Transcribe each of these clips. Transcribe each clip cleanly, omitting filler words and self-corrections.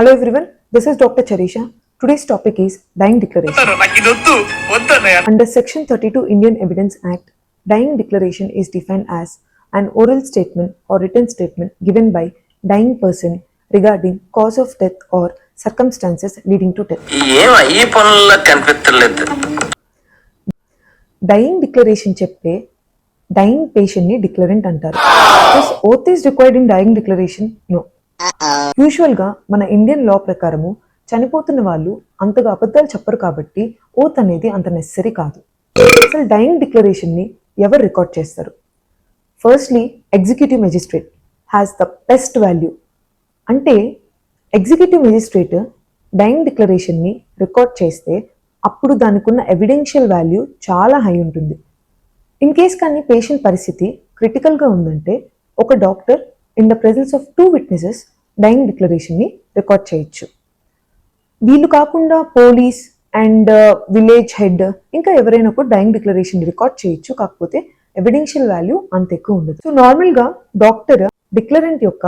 Hello everyone, this is Dr. Charisha. Today's topic is dying declaration. Under Section 32 Indian Evidence Act, dying declaration is defined as an oral statement or written statement given by dying person regarding cause of death or circumstances leading to death. Dying declaration చెప్పే dying patient ని declarant అంటారు. This oath is required in dying declaration? No. యూజువల్గా మన Indian లా ప్రకారము చనిపోతున్న వాళ్ళు అంతగా అబద్ధాలు చెప్పరు కాబట్టి ఓత్ అనేది అంత నెసరీ కాదు. అసలు డైయింగ్ డిక్లరేషన్ని ఎవరు రికార్డ్ చేస్తారు? Firstly executive magistrate has the best value. అంటే ఎగ్జిక్యూటివ్ మెజిస్ట్రేట్ డైయింగ్ డిక్లరేషన్ని రికార్డ్ చేస్తే అప్పుడు దానికి ఉన్న ఎవిడెన్షియల్ వాల్యూ చాలా హై ఉంటుంది. ఇన్ కేస్ కానీ పేషెంట్ పరిస్థితి క్రిటికల్గా ఉందంటే ఒక doctor in the presence of 2 witnesses dying డిక్లరేషన్ని రికార్డ్ చేయొచ్చు. వీళ్ళు కాకుండా పోలీస్ అండ్ విలేజ్ హెడ్ ఇంకా ఎవరైనా కూడా డైయింగ్ డిక్లరేషన్ రికార్డ్ చేయొచ్చు, కాకపోతే ఎవిడెన్షియల్ వాల్యూ అంత ఎక్కువ ఉండదు. సో నార్మల్గా డాక్టర్ డిక్లరెంట్ యొక్క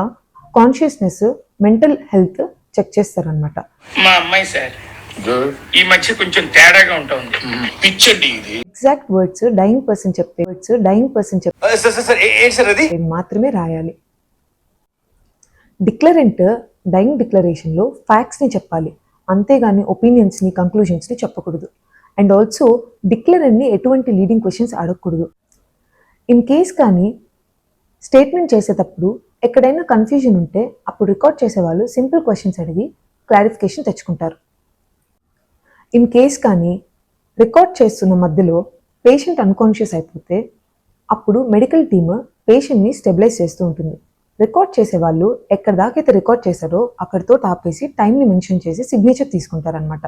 కాన్షియస్నెస్, మెంటల్ హెల్త్ చెక్ చేస్తారనమాట. మా అమ్మాయి సార్ ఈ మధ్య కొంచెం తేడాగా ఉంటుంది, పిచ్చండి ఇది. ఎగ్జాక్ట్ వర్డ్స్ డైయింగ్ పర్సన్ చెప్పే మాత్రమే రాయాలి. డిక్లరెంట్ డైయింగ్ డిక్లరేషన్లో ఫ్యాక్ట్స్ని చెప్పాలి, అంతేగాని ఒపీనియన్స్ని, కంక్లూజన్స్ని చెప్పకూడదు. అండ్ ఆల్సో డిక్లరెంట్ని ఎటువంటి లీడింగ్ క్వశ్చన్స్ అడగకూడదు. ఇన్ కేస్ కానీ స్టేట్మెంట్ చేసేటప్పుడు ఎక్కడైనా కన్ఫ్యూజన్ ఉంటే అప్పుడు రికార్డ్ చేసేవాళ్ళు సింపుల్ క్వశ్చన్స్ అడిగి క్లారిఫికేషన్ తెచ్చుకుంటారు. ఇన్ కేస్ కానీ రికార్డ్ చేస్తున్న మధ్యలో పేషెంట్ అన్కాన్షియస్ అయిపోతే అప్పుడు మెడికల్ టీమ్ పేషెంట్ని స్టెబిలైజ్ చేస్తూ ఉంటుంది. రికార్డ్ చేసేవాళ్ళు ఎక్కడ దాకైతే రికార్డ్ చేశారో అక్కడితో ఆపేసి టైంని మెన్షన్ చేసి సిగ్నేచర్ తీసుకుంటారనమాట.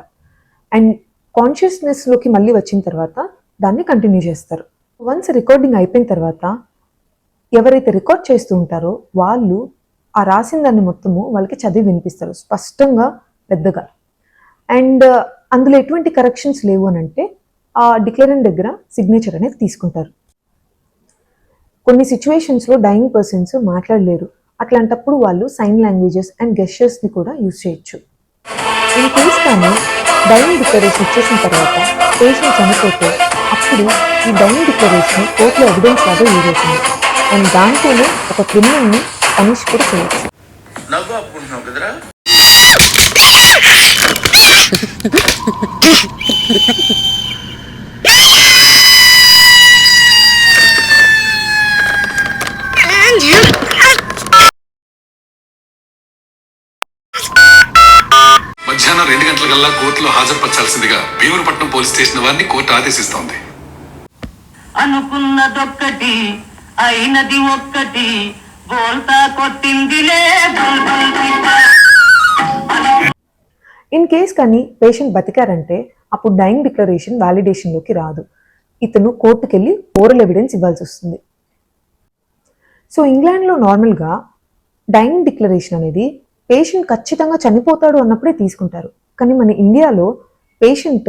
అండ్ కాన్షియస్నెస్లోకి మళ్ళీ వచ్చిన తర్వాత దాన్ని కంటిన్యూ చేస్తారు. వన్స్ రికార్డింగ్ అయిపోయిన తర్వాత ఎవరైతే రికార్డ్ చేస్తూ ఉంటారో వాళ్ళు ఆ రాసిన దాన్ని మొత్తము వాళ్ళకి చదివి వినిపిస్తారు స్పష్టంగా, పెద్దగా. అండ్ అందులో ఎటువంటి కరెక్షన్స్ లేవు అని అంటే ఆ డిక్లరెంట్ దగ్గర సిగ్నేచర్ అనేది తీసుకుంటారు. కొన్ని సిచ్యువేషన్స్లో డైయింగ్ పర్సన్స్ మాట్లాడలేరు, అట్లాంటప్పుడు వాళ్ళు సైన్ లాంగ్వేజెస్ అండ్ గెస్చర్స్ని కూడా యూజ్ చేయొచ్చు. ఇన్ కేస్ కానీ డైయింగ్ డిక్లరేషన్ ఇచ్చేసిన తర్వాత పేషెంట్ చనిపోతే అప్పుడు ఈ డైయింగ్ డిక్లరేషన్ కోర్టులో ఎవిడెన్స్ లాగా యూజ్ అవుతుంది. అండ్ దాంట్లోనే ఒక క్రిమినల్ని పనిష్ కూడా చేయొచ్చు. మధ్యాహ్నం 2 గంటలకల్లా కోర్టులో హాజరుపరచాల్సిందిగా భీమునిపట్నం పోలీస్ స్టేషన్ వారిని కోర్టు ఆదేశిస్తోంది. అనుకున్నదొక్కటి అయినది ఒక్కటి బోల్తా కొట్టిందిలే. ఇన్ కేస్ కానీ పేషెంట్ బతికారంటే అప్పుడు డైయింగ్ డిక్లరేషన్ వ్యాలిడేషన్లోకి రాదు. ఇతను కోర్టుకు వెళ్ళి ఓరల్ ఎవిడెన్స్ ఇవ్వాల్సి వస్తుంది. సో ఇంగ్లాండ్లో నార్మల్గా డైయింగ్ డిక్లరేషన్ అనేది పేషెంట్ ఖచ్చితంగా చనిపోతాడు అన్నప్పుడే తీసుకుంటారు. కానీ మన ఇండియాలో పేషెంట్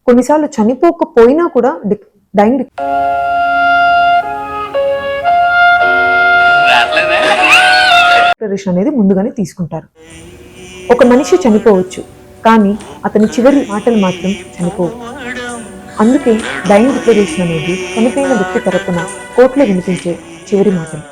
కొన్నిసార్లు చనిపోకపోయినా కూడా డైయింగ్ డిక్లరేషన్ అనేది ముందుగానే తీసుకుంటారు. ఒక మనిషి చనిపోవచ్చు, కానీ అతని చివరి మాటలు మాత్రం చనిపోవు. అందుకే డైయింగ్ డిక్లరేషన్ అనేది చనిపోయిన వ్యక్తి తరపున కోర్టులో వినిపించే చివరి మాటలు.